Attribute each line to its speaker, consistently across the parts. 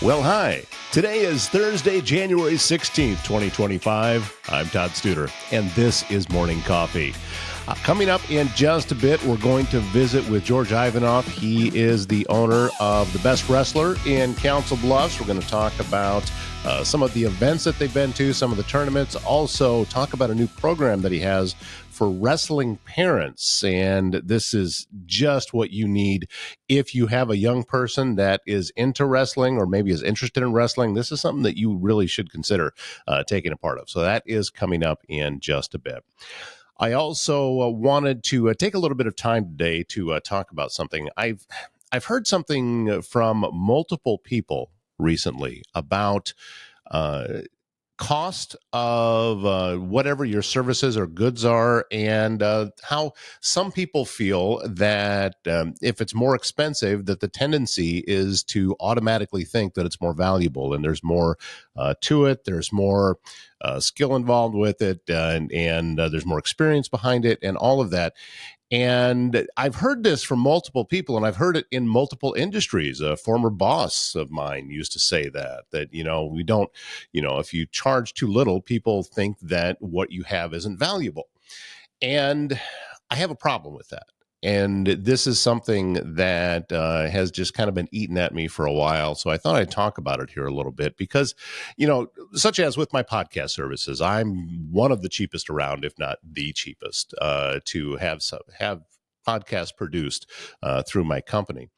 Speaker 1: Well, hi. Today is Thursday, January 16th, 2025. I'm Todd Studer, and this is Morning Coffee. Coming up in just a bit, we're going to visit with Georgi Ivanov. He is the owner of the Best Wrestler in Council Bluffs. We're going to talk about some of the events that they've been to, some of the tournaments, also talk about a new program that he has for wrestling parents. And this is just what you need if you have a young person that is into wrestling or maybe is interested in wrestling. This is something that you really should consider taking a part of. So that is coming up in just a bit. I also wanted to take a little bit of time today to talk about something. I've heard something from multiple people recently about cost of whatever your services or goods are, and how some people feel that if it's more expensive, that the tendency is to automatically think that it's more valuable, and there's more to it. There's more skill involved with it, and there's more experience behind it, and all of that. And I've heard this from multiple people, and I've heard it in multiple industries. A former boss of mine used to say that, we don't, if you charge too little, people think that what you have isn't valuable. And I have a problem with that. And this is something that has just kind of been eating at me for a while. So I thought I'd talk about it here a little bit because, such as with my podcast services, I'm one of the cheapest around, if not the cheapest, to have podcasts produced through my company.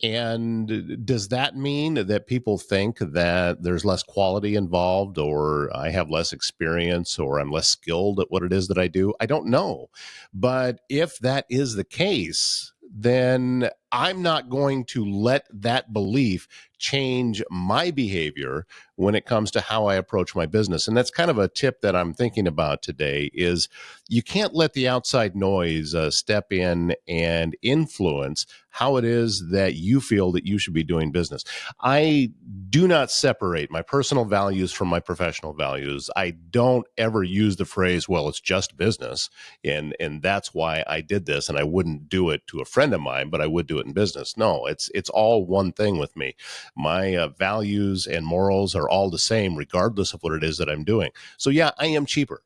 Speaker 1: And does that mean that people think that there's less quality involved, or I have less experience, or I'm less skilled at what it is that I do? I don't know. But if that is the case, then I'm not going to let that belief change my behavior when it comes to how I approach my business. And that's kind of a tip that I'm thinking about today is you can't let the outside noise step in and influence how it is that you feel that you should be doing business. I do not separate my personal values from my professional values. I don't ever use the phrase, well, it's just business. And that's why I did this. And I wouldn't do it to a friend of mine, but I would do it in business. No, it's all one thing with me. My values and morals are all the same, regardless of what it is that I'm doing. So yeah, I am cheaper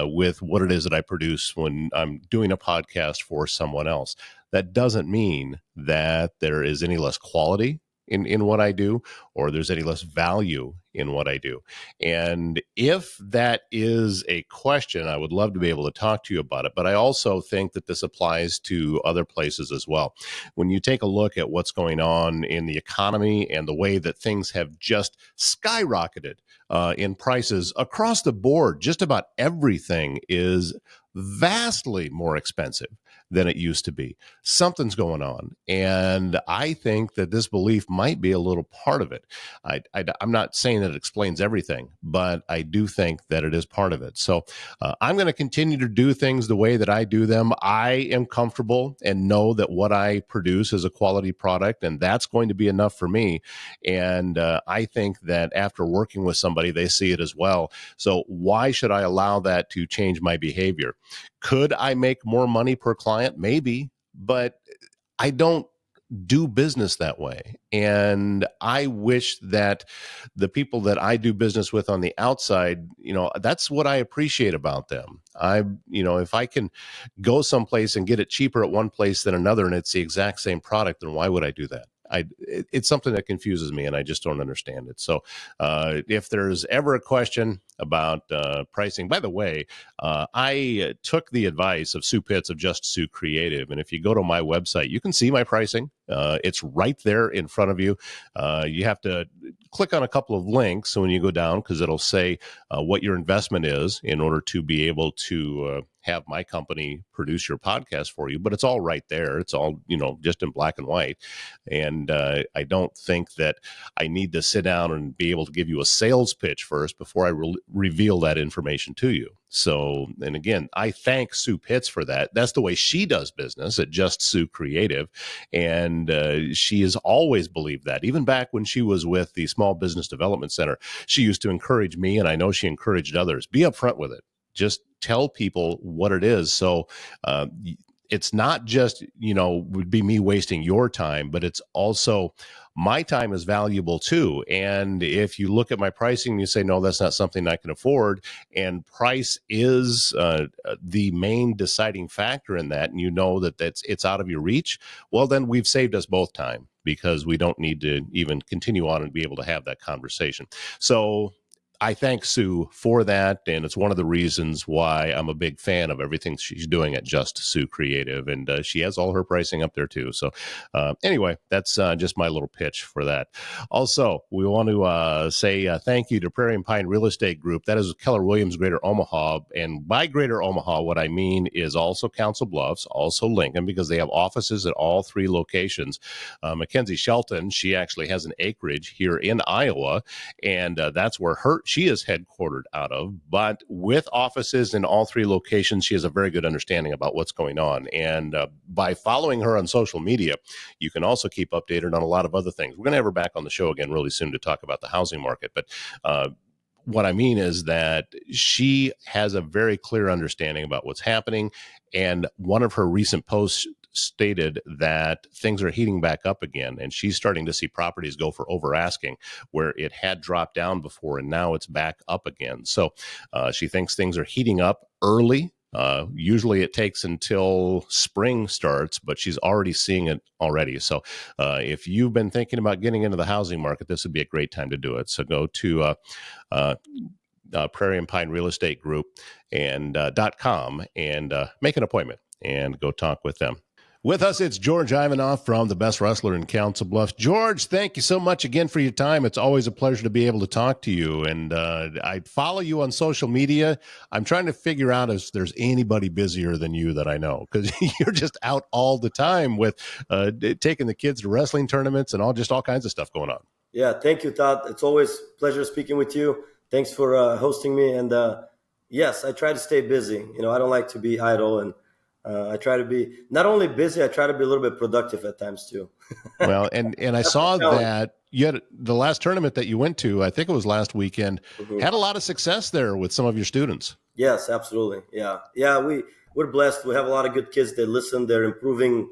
Speaker 1: with what it is that I produce when I'm doing a podcast for someone else. That doesn't mean that there is any less quality in what I do, or there's any less value in what I do. And if that is a question, I would love to be able to talk to you about it. But I also think that this applies to other places as well. When you take a look at what's going on in the economy and the way that things have just skyrocketed in prices across the board, just about everything is vastly more expensive than it used to be. Something's going on. And I think that this belief might be a little part of it. I'm not saying that it explains everything, but I do think that it is part of it. So I'm going to continue to do things the way that I do them. I am comfortable and know that what I produce is a quality product, and that's going to be enough for me. And I think that after working with somebody, they see it as well. So why should I allow that to change my behavior? Could I make more money per client? Maybe, but I don't do business that way. And I wish that the people that I do business with on the outside, that's what I appreciate about them. If I can go someplace and get it cheaper at one place than another, and it's the exact same product, then why would I do that? It's something that confuses me, and I just don't understand it. So if there's ever a question about pricing, by the way, I took the advice of Sue Pitts of Just Sue Creative. And if you go to my website, you can see my pricing. It's right there in front of you. You have to click on a couple of links when you go down, because it'll say what your investment is in order to be able to have my company produce your podcast for you. But it's all right there. It's all, just in black and white. And I don't think that I need to sit down and be able to give you a sales pitch first before I reveal that information to you. So, and again, I thank Sue Pitts for that. That's the way she does business at Just Sue Creative. And she has always believed that. Even back when she was with the Small Business Development Center, she used to encourage me, and I know she encouraged others, be upfront with it. Just tell people what it is. So it's not just, would be me wasting your time, but it's also my time is valuable too. And if you look at my pricing and you say, no, that's not something I can afford, and price is the main deciding factor in that, and that it's out of your reach, well, then we've saved us both time, because we don't need to even continue on and be able to have that conversation. So I thank Sue for that, and it's one of the reasons why I'm a big fan of everything she's doing at Just Sue Creative, and she has all her pricing up there too. So anyway, that's just my little pitch for that. Also, we want to say thank you to Prairie and Pine Real Estate Group. That is Keller Williams Greater Omaha, and by Greater Omaha, what I mean is also Council Bluffs, also Lincoln, because they have offices at all three locations. Mackenzie Shelton, she actually has an acreage here in Iowa, and that's where she is headquartered out of. But with offices in all three locations, she has a very good understanding about what's going on. And by following her on social media, you can also keep updated on a lot of other things. We're going to have her back on the show again really soon to talk about the housing market. But what I mean is that she has a very clear understanding about what's happening. And one of her recent posts stated that things are heating back up again, and she's starting to see properties go for over asking, where it had dropped down before, and now it's back up again. So she thinks things are heating up early. Usually it takes until spring starts, but she's already seeing it already. So if you've been thinking about getting into the housing market, this would be a great time to do it. So go to Prairie and Pine Real Estate Group and .com and make an appointment and go talk with them. With us, it's George Ivanov from The Best Wrestler in Council Bluffs. George, thank you so much again for your time. It's always a pleasure to be able to talk to you. And I follow you on social media. I'm trying to figure out if there's anybody busier than you that I know, because you're just out all the time with taking the kids to wrestling tournaments and all kinds of stuff going on.
Speaker 2: Yeah, thank you, Todd. It's always a pleasure speaking with you. Thanks for hosting me. And yes, I try to stay busy. I don't like to be idle, and I try to be not only busy, I try to be a little bit productive at times too.
Speaker 1: Well, and I saw that you had the last tournament that you went to, I think it was last weekend, had a lot of success there with some of your students.
Speaker 2: Yes, absolutely. Yeah. We're blessed. We have a lot of good kids. They listen. They're improving,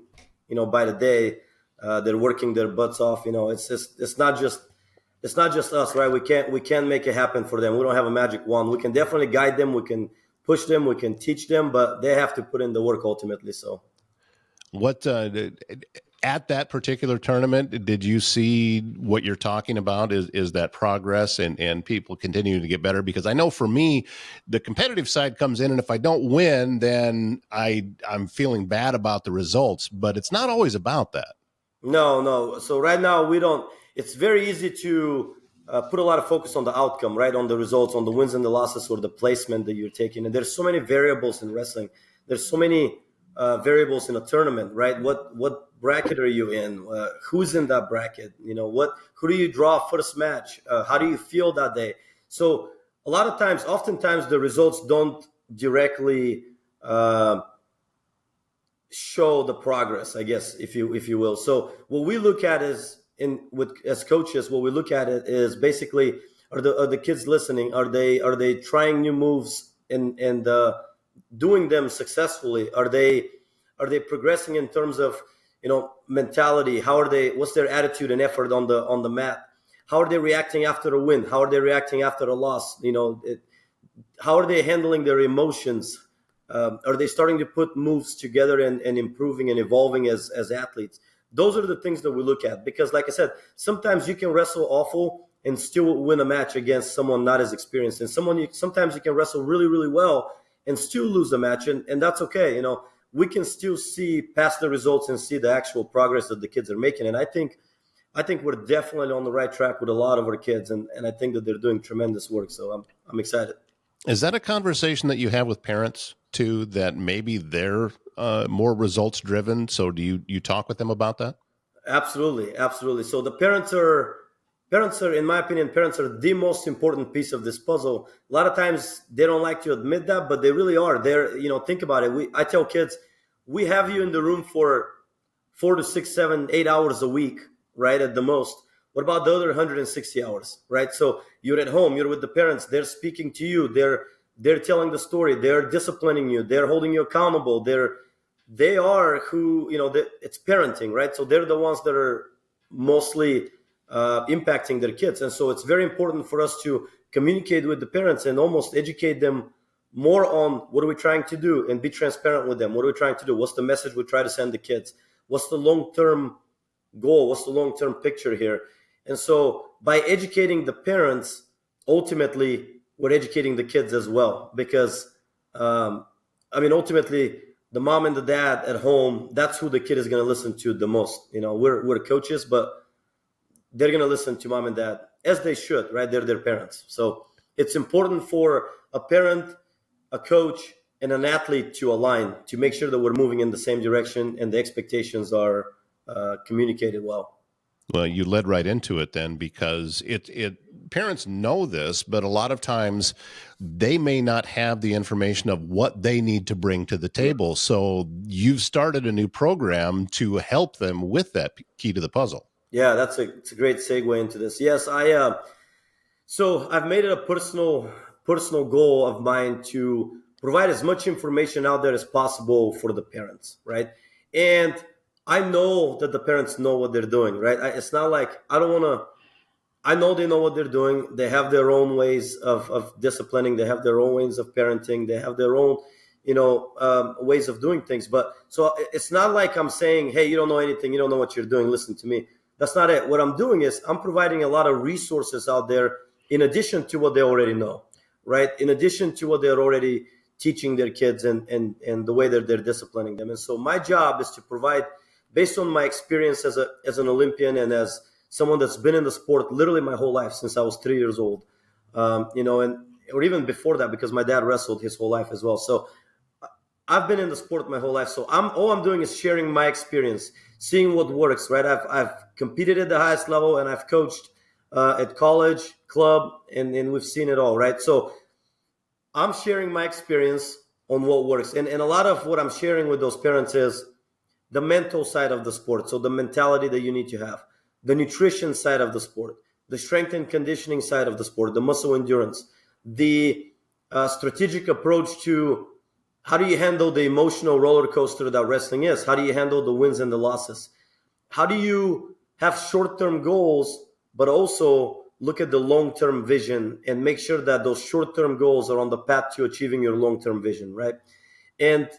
Speaker 2: by the day. They're working their butts off. It's not just us, right? We can't make it happen for them. We don't have a magic wand. We can definitely guide them. We can push them, we can teach them, but they have to put in the work ultimately. So
Speaker 1: what at that particular tournament, did you see what you're talking about is that progress and people continuing to get better? Because I know for me, the competitive side comes in, and if I don't win, then I'm feeling bad about the results, but it's not always about that.
Speaker 2: No. So right now it's very easy to put a lot of focus on the outcome, right? On the results, on the wins and the losses, or the placement that you're taking. And there's so many variables in wrestling. There's so many variables in a tournament, right? What bracket are you in? Who's in that bracket? Who do you draw first match? How do you feel that day? So oftentimes the results don't directly show the progress, I guess, if you will. So what we look at is, as coaches, what we look at it is basically, are the kids listening? Are they trying new moves and doing them successfully? Are they progressing in terms of mentality? What's their attitude and effort on the mat? How are they reacting after a win? How are they reacting after a loss? How are they handling their emotions? Are they starting to put moves together and improving and evolving as athletes? Those are the things that we look at, because like I said, sometimes you can wrestle awful and still win a match against someone not as experienced, and sometimes you can wrestle really, really well and still lose a match, and that's okay. We can still see past the results and see the actual progress that the kids are making. And I think we're definitely on the right track with a lot of our kids, and I think that they're doing tremendous work. So I'm excited.
Speaker 1: Is that a conversation that you have with parents too, that maybe they're more results driven? So do you talk with them about that?
Speaker 2: Absolutely. So the parents are, in my opinion, parents are the most important piece of this puzzle. A lot of times they don't like to admit that, but they really are. Think about it. I tell kids, we have you in the room for 4 to 6, 7, 8 hours a week, right? At the most. What about the other 160 hours, right? So you're at home, you're with the parents, they're speaking to you, they're telling the story, they're disciplining you, they're holding you accountable, they're they are who, it's parenting, right? So they're the ones that are mostly impacting their kids. And so it's very important for us to communicate with the parents and almost educate them more on what are we trying to do, and be transparent with them. What are we trying to do? What's the message we try to send the kids? What's the long-term goal? What's the long-term picture here? And so by educating the parents, ultimately we're educating the kids as well, because ultimately the mom and the dad at home, that's who the kid is going to listen to the most. We're coaches, but they're going to listen to mom and dad, as they should, right? They're their parents. So it's important for a parent, a coach, and an athlete to align, to make sure that we're moving in the same direction and the expectations are communicated well.
Speaker 1: Well, you led right into it then, because it parents know this, but a lot of times they may not have the information of what they need to bring to the table. So you've started a new program to help them with that key to the puzzle.
Speaker 2: Yeah, it's a great segue into this. Yes, so I've made it a personal goal of mine to provide as much information out there as possible for the parents, right? And I know that the parents know what they're doing, right? It's not like I don't want to. I know they know what they're doing. They have their own ways of disciplining. They have their own ways of parenting. They have their own, ways of doing things. But so it's not like I'm saying, hey, you don't know anything. You don't know what you're doing. Listen to me. That's not it. What I'm doing is I'm providing a lot of resources out there in addition to what they already know, right? In addition to what they're already teaching their kids and the way that they're disciplining them. And so my job is to provide, based on my experience as an Olympian and as someone that's been in the sport literally my whole life since I was 3 years old, or even before that, because my dad wrestled his whole life as well. So I've been in the sport my whole life. So all I'm doing is sharing my experience, seeing what works, right? I've competed at the highest level, and I've coached at college, club, and we've seen it all, right? So I'm sharing my experience on what works. And a lot of what I'm sharing with those parents is the mental side of the sport. So the mentality that you need to have, the nutrition side of the sport, the strength and conditioning side of the sport, the muscle endurance, the strategic approach to how do you handle the emotional roller coaster that wrestling is? How do you handle the wins and the losses? How do you have short-term goals, but also look at the long-term vision and make sure that those short-term goals are on the path to achieving your long-term vision, right? And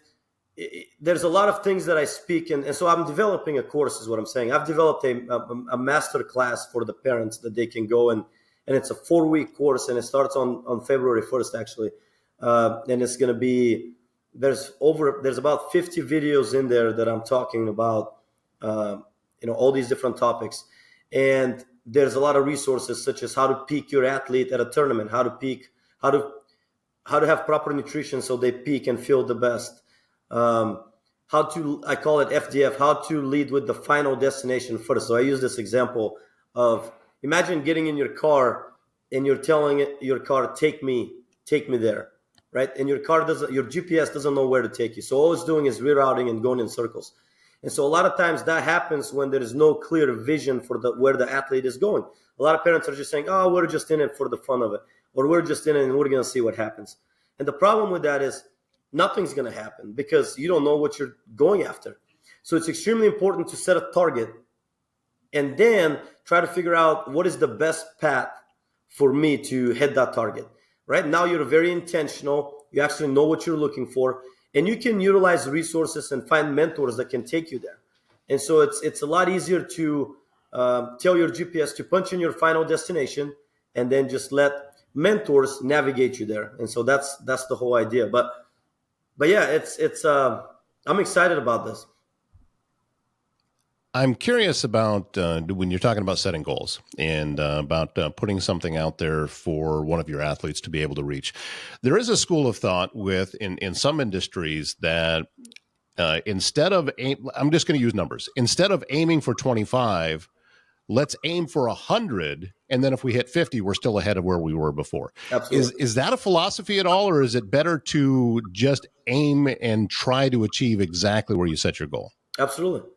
Speaker 2: there's a lot of things that I speak, and so I'm developing a course is what I'm saying. I've developed a master class for the parents that they can go, and it's a 4-week course, and it starts on February 1st, actually. And it's going to be, there's about 50 videos in there that I'm talking about, all these different topics. And there's a lot of resources, such as how to peak your athlete at a tournament, how to have proper nutrition so they peak and feel the best. I call it FDF, how to lead with the final destination first. So I use this example of, imagine getting in your car and you're telling your car, take me there, right? And your GPS doesn't know where to take you. So all it's doing is rerouting and going in circles. And so a lot of times that happens when there is no clear vision for where the athlete is going. A lot of parents are just saying, oh, we're just in it for the fun of it, or we're just in it and we're going to see what happens. And the problem with that is nothing's going to happen because you don't know what you're going after. So it's extremely important to set a target and then try to figure out what is the best path for me to hit that target. Right now, you're very intentional. You actually know what you're looking for, and you can utilize resources and find mentors that can take you there. And so it's a lot easier to tell your GPS to punch in your final destination and then just let mentors navigate you there. And so that's the whole idea. But yeah, it's I'm excited about this.
Speaker 1: I'm curious about when you're talking about setting goals and about putting something out there for one of your athletes to be able to reach. There is a school of thought in some industries that instead of I'm just going to use numbers. Instead of aiming for 25, let's aim for 100, and then if we hit 50, we're still ahead of where we were before.
Speaker 2: Absolutely.
Speaker 1: Is that a philosophy at all, or is it better to just aim and try to achieve exactly where you set your goal?
Speaker 2: Absolutely.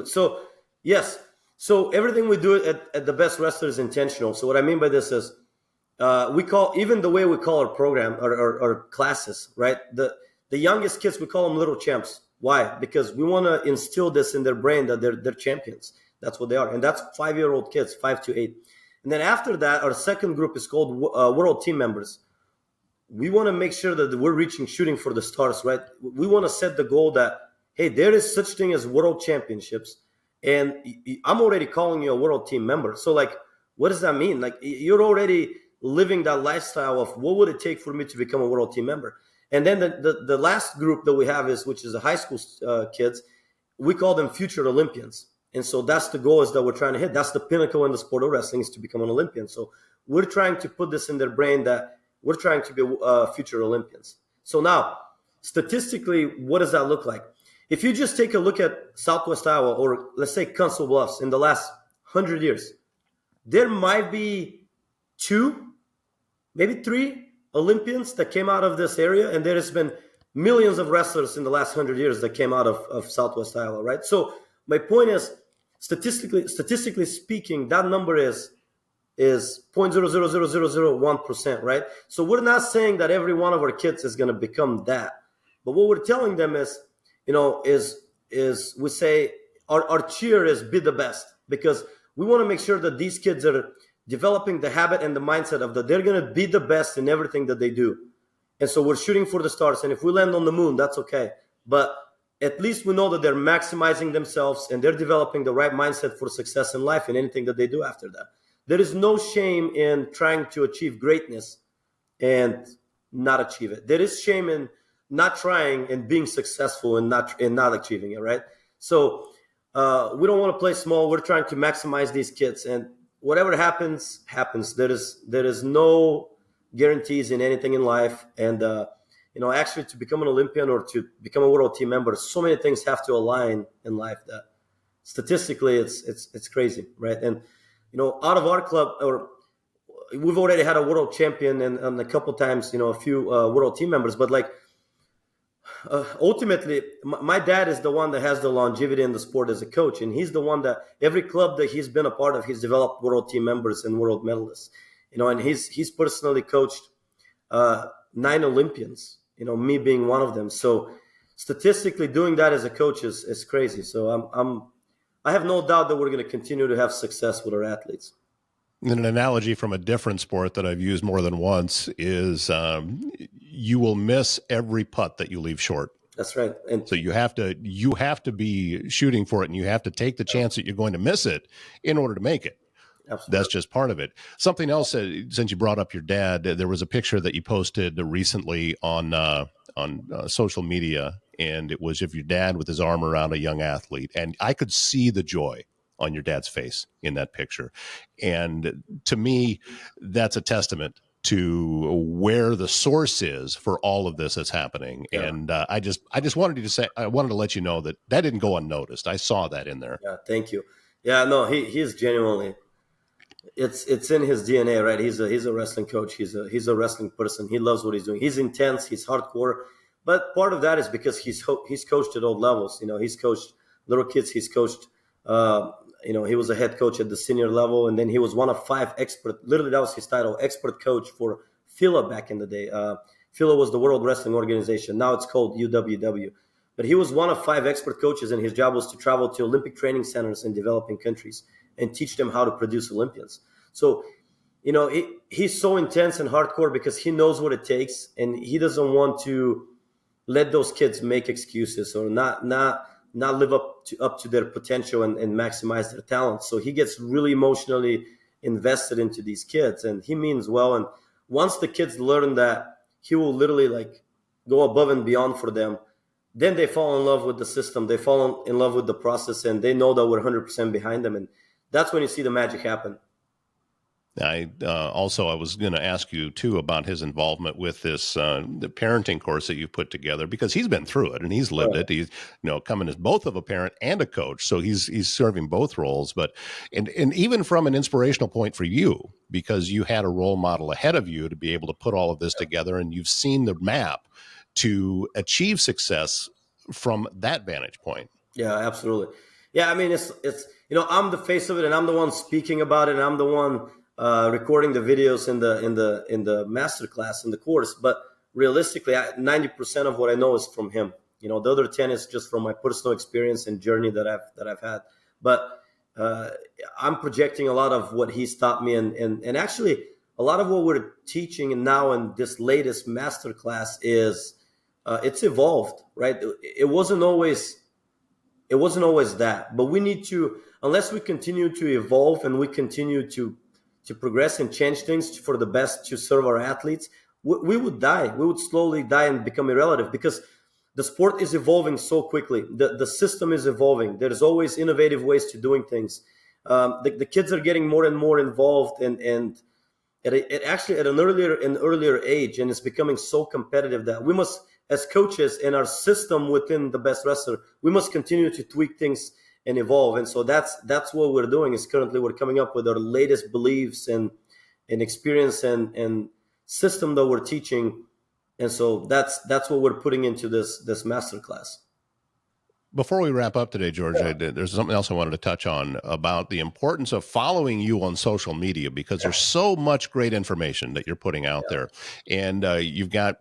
Speaker 2: So yes, so everything we do at the best wrestler is intentional. So what I mean by this is even the way we call our program, our classes, right? The youngest kids, we call them little champs. Why? Because we want to instill this in their brain that they're champions. That's what they are. And that's 5-year-old kids, 5 to 8. And then after that, our second group is called world team members. We want to make sure that we're shooting for the stars, right? We want to set the goal that, hey, there is such thing as world championships. And I'm already calling you a world team member. So like, what does that mean? Like, you're already living that lifestyle of what would it take for me to become a world team member? And then the last group that we have which is the high school kids. We call them future Olympians. And so that's the goal is that we're trying to hit. That's the pinnacle in the sport of wrestling, is to become an Olympian. So we're trying to put this in their brain that we're trying to be future Olympians. So now, statistically, what does that look like? If you just take a look at Southwest Iowa, or let's say Council Bluffs, in the last 100 years, there might be 2, maybe 3 Olympians that came out of this area, and there has been millions of wrestlers in the last 100 years that came out of Southwest Iowa, right? So my point is, statistically speaking, that number is 0.00001%, right? So we're not saying that every one of our kids is going to become that, but what we're telling them is, is we say our cheer is be the best, because we want to make sure that these kids are developing the habit and the mindset of that they're going to be the best in everything that they do. And so we're shooting for the stars. And if we land on the moon, that's okay. But at least we know that they're maximizing themselves and they're developing the right mindset for success in life in anything that they do after that. There is no shame in trying to achieve greatness and not achieve it. There is shame in not trying and being successful and not achieving it, right? So we don't want to play small. We're trying to maximize these kids, and whatever happens. There is no guarantees in anything in life, and actually, to become an Olympian or to become a world team member, so many things have to align in life that statistically it's crazy, right? And out of our club, or we've already had a world champion and a couple times, a few world team members, but like ultimately, my dad is the one that has the longevity in the sport as a coach, and he's the one that every club that he's been a part of, he's developed world team members and world medalists. And he's personally coached 9 Olympians. Me being one of them. So statistically, doing that as a coach is crazy. So I have no doubt that we're going to continue to have success with our athletes.
Speaker 1: And an analogy from a different sport that I've used more than once is you will miss every putt that you leave short.
Speaker 2: That's right. And
Speaker 1: so you have to be shooting for it, and you have to take the chance that you're going to miss it in order to make it. Absolutely. That's just part of it. Something else, since you brought up your dad, there was a picture that you posted recently on social media, and it was of your dad with his arm around a young athlete, and I could see the joy on your dad's face in that picture. And to me, that's a testament to where the source is for all of this that's happening. Yeah. And I just wanted to let you know that didn't go unnoticed. I saw that in there.
Speaker 2: Yeah, thank you. Yeah, no, he is genuinely. It's in his DNA, right? He's a wrestling coach. He's a wrestling person. He loves what he's doing. He's intense. He's hardcore. But part of that is because he's coached at all levels. He's coached little kids. He's coached. He was a head coach at the senior level, and then he was one of 5 expert. Literally, that was his title, expert coach for FILA back in the day. FILA was the World Wrestling Organization. Now it's called UWW. But he was one of 5 expert coaches, and his job was to travel to Olympic training centers in developing countries and teach them how to produce Olympians. So, he's so intense and hardcore because he knows what it takes, and he doesn't want to let those kids make excuses or not live up to their potential and maximize their talent. So he gets really emotionally invested into these kids, and he means well. And once the kids learn that he will literally go above and beyond for them, then they fall in love with the system. They fall in love with the process, and they know that we're 100% behind them. And that's when you see the magic happen.
Speaker 1: I was going to ask you too about his involvement with this the parenting course that you put together, because he's been through it and he's lived it. He's coming as both of a parent and a coach, so he's serving both roles. But and even from an inspirational point for you, because you had a role model ahead of you to be able to put all of this together, and you've seen the map to achieve success from that vantage point.
Speaker 2: Yeah, absolutely. Yeah, I mean it's I'm the face of it, and I'm the one speaking about it, and I'm the one recording the videos in the master class in the course. But realistically, 90% of what I know is from him. The other 10 is just from my personal experience and journey that I've had. But I'm projecting a lot of what he's taught me, and actually a lot of what we're teaching and now in this latest master class is it's evolved, right? It wasn't always that, but we need to, unless we continue to evolve and we continue to progress and change things for the best to serve our athletes, we would die. We would slowly die and become irrelevant, because the sport is evolving so quickly. The system is evolving. There's always innovative ways to doing things. The kids are getting more and more involved, and actually at an earlier age, and it's becoming so competitive that we must, as coaches and our system within the best wrestler, we must continue to tweak things and evolve. And so that's what we're doing. Is currently we're coming up with our latest beliefs and experience and system that we're teaching. And so that's what we're putting into this master class.
Speaker 1: Before we wrap up today, George, there's something else I wanted to touch on about the importance of following you on social media, because there's so much great information that you're putting out there. And you've got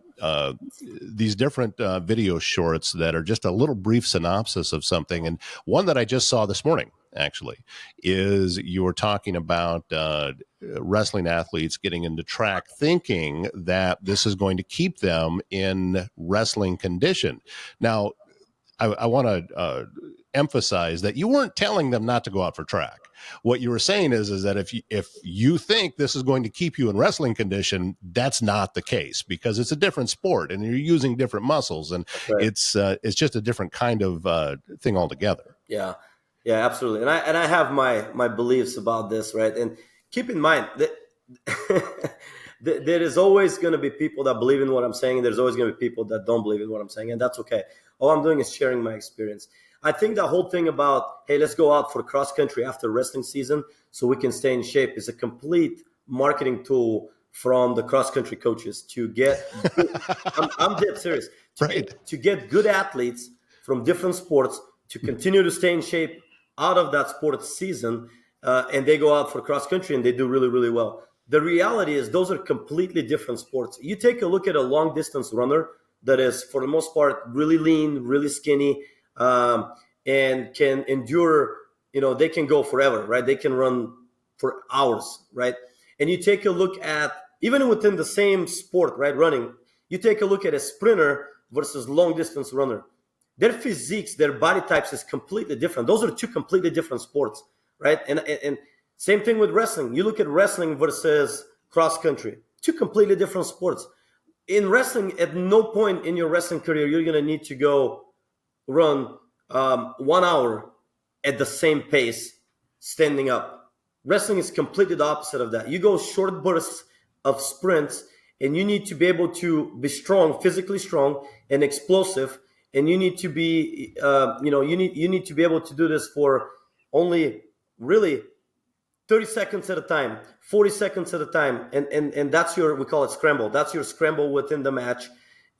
Speaker 1: these different video shorts that are just a little brief synopsis of something. And one that I just saw this morning, actually, is you were talking about wrestling athletes getting into track, thinking that this is going to keep them in wrestling condition. Now, I want to emphasize that you weren't telling them not to go out for track. What you were saying is that if you think this is going to keep you in wrestling condition, that's not the case, because it's a different sport and you're using different muscles, and it's just a different kind of thing altogether.
Speaker 2: Yeah, absolutely. And I have my beliefs about this, right? And keep in mind that there is always going to be people that believe in what I'm saying, and there's always going to be people that don't believe in what I'm saying, and that's okay. All I'm doing is sharing my experience. I think the whole thing about, hey, let's go out for cross country after wrestling season so we can stay in shape, is a complete marketing tool from the cross country coaches to get, I'm dead serious, to get good athletes from different sports to continue to stay in shape out of that sports season, and they go out for cross country and they do really, really well. The reality is those are completely different sports. You take a look at a long distance runner that is, for the most part, really lean, really skinny, and can endure, they can go forever, right? They can run for hours, right? And you take a look at, even within the same sport, right, running, you take a look at a sprinter versus long distance runner. Their physiques, their body types is completely different. Those are two completely different sports, right? And same thing with wrestling. You look at wrestling versus cross country, two completely different sports. In wrestling, at no point in your wrestling career, you're going to need to go run 1 hour at the same pace, standing up. Wrestling is completely the opposite of that. You go short bursts of sprints, and you need to be able to be strong, physically strong and explosive. And you need to be, you need to be able to do this for only really 30 seconds at a time, 40 seconds at a time. And that's we call it scramble. That's your scramble within the match,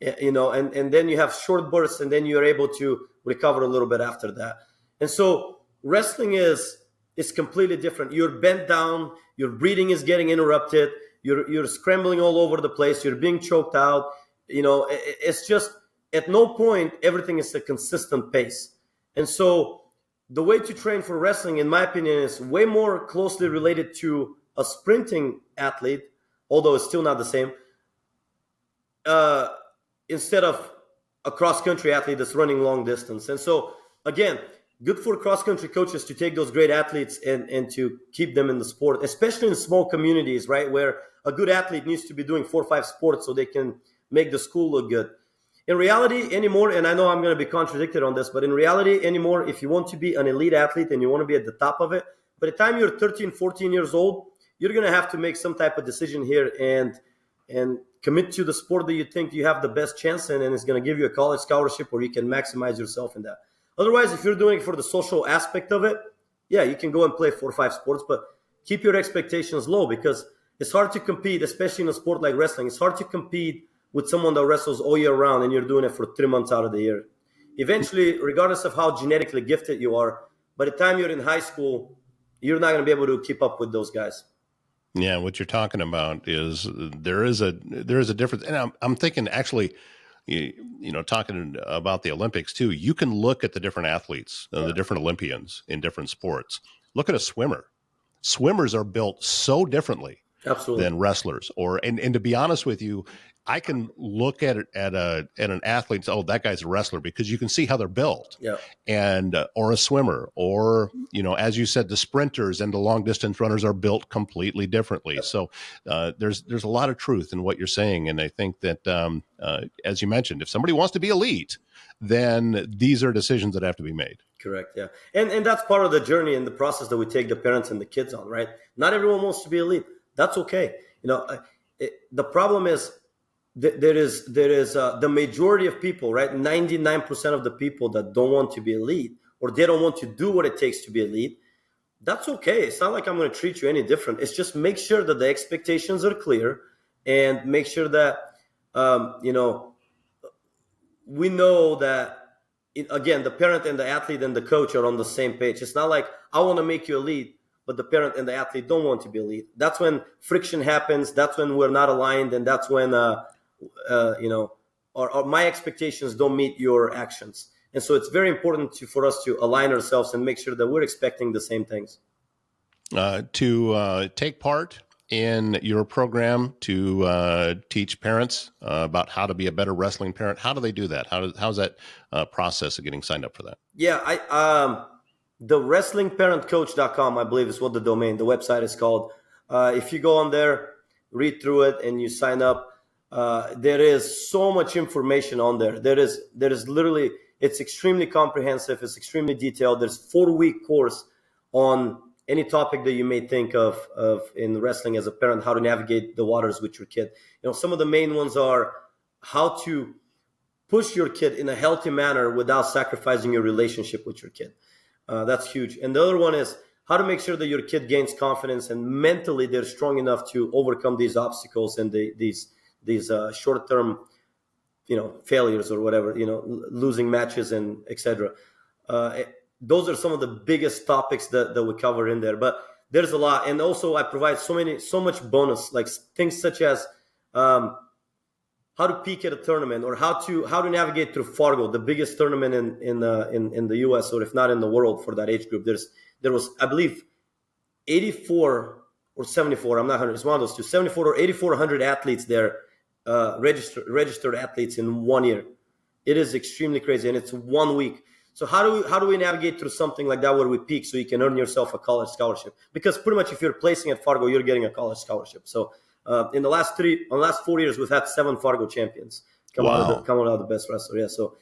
Speaker 2: and then you have short bursts, and then you're able to recover a little bit after that. And so wrestling is completely different. You're bent down, your breathing is getting interrupted, you're scrambling all over the place, you're being choked out. It's just, at no point, everything is a consistent pace. And so the way to train for wrestling, in my opinion, is way more closely related to a sprinting athlete, although it's still not the same, instead of a cross-country athlete that's running long distance. And so, again, good for cross-country coaches to take those great athletes and to keep them in the sport, especially in small communities, right, where a good athlete needs to be doing 4 or 5 sports so they can make the school look good. In reality anymore, and I know I'm going to be contradicted on this, but in reality anymore, if you want to be an elite athlete and you want to be at the top of it, by the time you're 13, 14 years old, you're going to have to make some type of decision here and commit to the sport that you think you have the best chance in, and it's going to give you a college scholarship where you can maximize yourself in that. Otherwise, if you're doing it for the social aspect of it, yeah, you can go and play 4 or 5 sports, but keep your expectations low, because it's hard to compete, especially in a sport like wrestling. It's hard to compete with someone that wrestles all year round and you're doing it for 3 months out of the year. Eventually, regardless of how genetically gifted you are, by the time you're in high school, you're not going to be able to keep up with those guys.
Speaker 1: Yeah, what you're talking about is there is a difference. And I'm thinking, actually, talking about the Olympics too, you can look at the different athletes,
Speaker 2: Yeah,
Speaker 1: the different Olympians in different sports. Look at a swimmer. Swimmers are built so differently
Speaker 2: absolutely.
Speaker 1: than wrestlers. And to be honest with you, I can look at it at an athlete and say, oh, that guy's a wrestler, because you can see how they're built,
Speaker 2: Yeah,
Speaker 1: and or a swimmer, or as you said, the sprinters and the long distance runners are built completely differently. So there's a lot of truth in what you're saying, and I think that as you mentioned, if somebody wants to be elite, then these are decisions that have to be made.
Speaker 2: correct. Yeah, and that's part of the journey and the process that we take the parents and the kids on. Right? Not everyone wants to be elite. That's okay. The problem is there is the majority of people, right? 99% of the people that don't want to be elite, or they don't want to do what it takes to be elite. That's okay. It's not like I'm going to treat you any different. It's just make sure that the expectations are clear, and make sure that we know that again, the parent and the athlete and the coach are on the same page. It's not like I want to make you elite, but the parent and the athlete don't want to be elite. That's when friction happens. That's when we're not aligned, and that's when or my expectations don't meet your actions. And so it's very important for us to align ourselves and make sure that we're expecting the same things.
Speaker 1: To take part in your program to teach parents about how to be a better wrestling parent, how do they do that? How's that process of getting signed up for that?
Speaker 2: Yeah, the wrestlingparentcoach.com, I believe, is what the website is called. If you go on there, read through it, and you sign up, there is so much information on there. There is literally, it's extremely comprehensive. It's extremely detailed. There's 4-week course on any topic that you may think of in wrestling as a parent, how to navigate the waters with your kid. Some of the main ones are how to push your kid in a healthy manner without sacrificing your relationship with your kid. That's huge. And the other one is how to make sure that your kid gains confidence and mentally they're strong enough to overcome these obstacles and these short-term, failures or whatever, losing matches and etc. Those are some of the biggest topics that we cover in there. But there's a lot, and also I provide so much bonus, like things such as how to peak at a tournament, or how to navigate through Fargo, the biggest tournament in the U.S. or if not in the world for that age group. There was, I believe, 84 or 74. I'm not 100. It's one of those two. 74 or 8,400 athletes there, registered athletes in 1 year. It is extremely crazy, and it's 1 week. So how do we navigate through something like that where we peak so you can earn yourself a college scholarship? Because pretty much if you're placing at Fargo, you're getting a college scholarship. So in the last 4 years, we've had 7 Fargo champions come out of the best wrestler. Yeah, so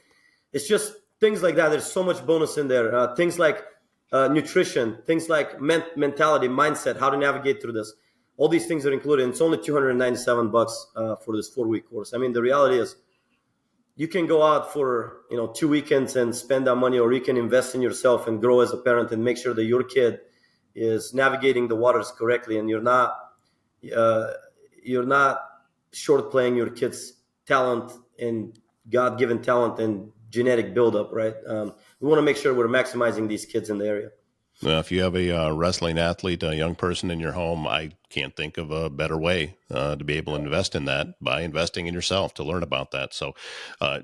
Speaker 2: it's just things like that. There's so much bonus in there. Things like nutrition, things like mentality, mindset, how to navigate through this. All these things are included. And it's only $297 for this 4-week course. I mean, the reality is, you can go out for 2 weekends and spend that money, or you can invest in yourself and grow as a parent and make sure that your kid is navigating the waters correctly, and you're not short playing your kid's talent and God-given talent and genetic buildup, right? We want to make sure we're maximizing these kids in the area.
Speaker 1: Well, if you have a wrestling athlete, a young person in your home, I can't think of a better way to be able to invest in that, by investing in yourself to learn about that. So,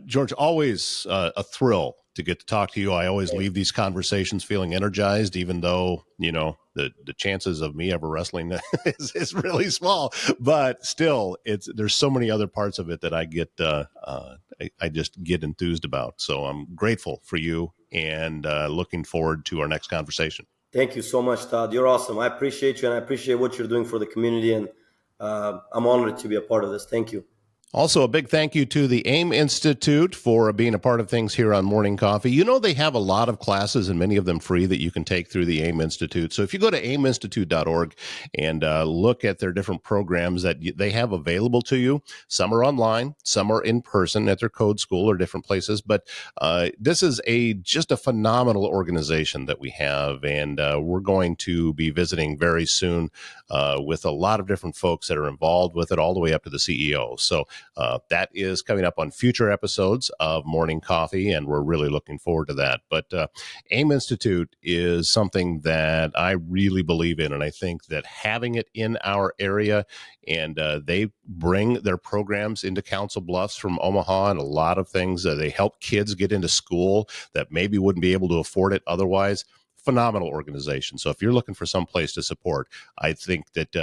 Speaker 1: George, always a thrill to get to talk to you. I always leave these conversations feeling energized, even though, the chances of me ever wrestling is really small, but still there's so many other parts of it that I get, I just get enthused about. So I'm grateful for you, and looking forward to our next conversation.
Speaker 2: Thank you so much, Todd. You're awesome. I appreciate you, and I appreciate what you're doing for the community, and I'm honored to be a part of this. Thank you.
Speaker 1: Also, a big thank you to the AIM Institute for being a part of things here on Morning Coffee. They have a lot of classes, and many of them free, that you can take through the AIM Institute. So if you go to aiminstitute.org and look at their different programs that they have available to you, some are online, some are in person at their code school or different places. But this is just a phenomenal organization that we have, and we're going to be visiting very soon with a lot of different folks that are involved with it, all the way up to the CEO. So That is coming up on future episodes of Morning Coffee, and we're really looking forward to that. But AIM Institute is something that I really believe in, and I think that having it in our area, and they bring their programs into Council Bluffs from Omaha, and a lot of things. They help kids get into school that maybe wouldn't be able to afford it otherwise. Phenomenal organization. So if you're looking for some place to support, I think that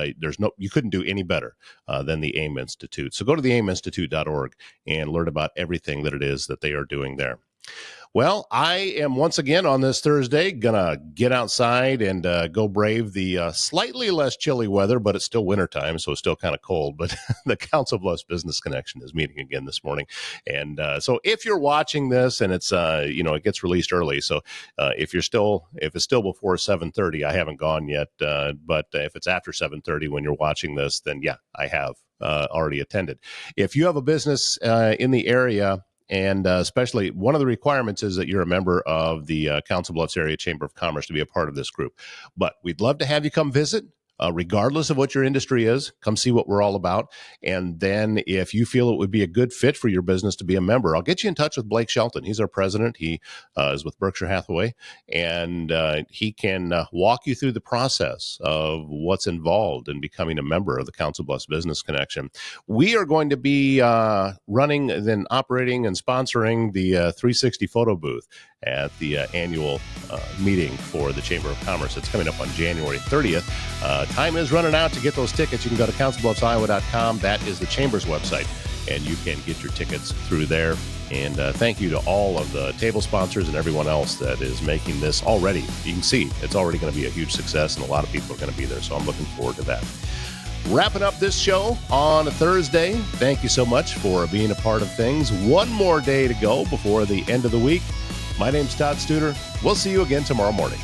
Speaker 1: you couldn't do any better than the AIM Institute. So go to the aiminstitute.org and learn about everything that it is that they are doing there. Well, I am once again on this Thursday going to get outside and go brave the slightly less chilly weather, but it's still wintertime, so it's still kind of cold. But the Council Bluffs Business Connection is meeting again this morning. And so if you're watching this and it's, it gets released early. So if it's still before 7:30, I haven't gone yet. But if it's after 7:30 when you're watching this, then yeah, I have already attended. If you have a business in the area, and especially one of the requirements is that you're a member of the Council Bluffs Area Chamber of Commerce to be a part of this group. But we'd love to have you come visit. Regardless of what your industry is, come see what we're all about. And then if you feel it would be a good fit for your business to be a member, I'll get you in touch with Blake Shelton. He's our president. He is with Berkshire Hathaway, and he can walk you through the process of what's involved in becoming a member of the Council Bluffs Business Connection. We are going to be running, then operating and sponsoring the 360 photo booth at the annual meeting for the Chamber of Commerce. It's coming up on January 30th. Time is running out to get those tickets. You can go to councilbluffsiowa.com. That is the Chamber's website, and you can get your tickets through there. And thank you to all of the table sponsors and everyone else that is making this already. You can see it's already going to be a huge success, and a lot of people are going to be there, so I'm looking forward to that. Wrapping up this show on a Thursday. Thank you so much for being a part of things. One more day to go before the end of the week. My name's Todd Studer. We'll see you again tomorrow morning.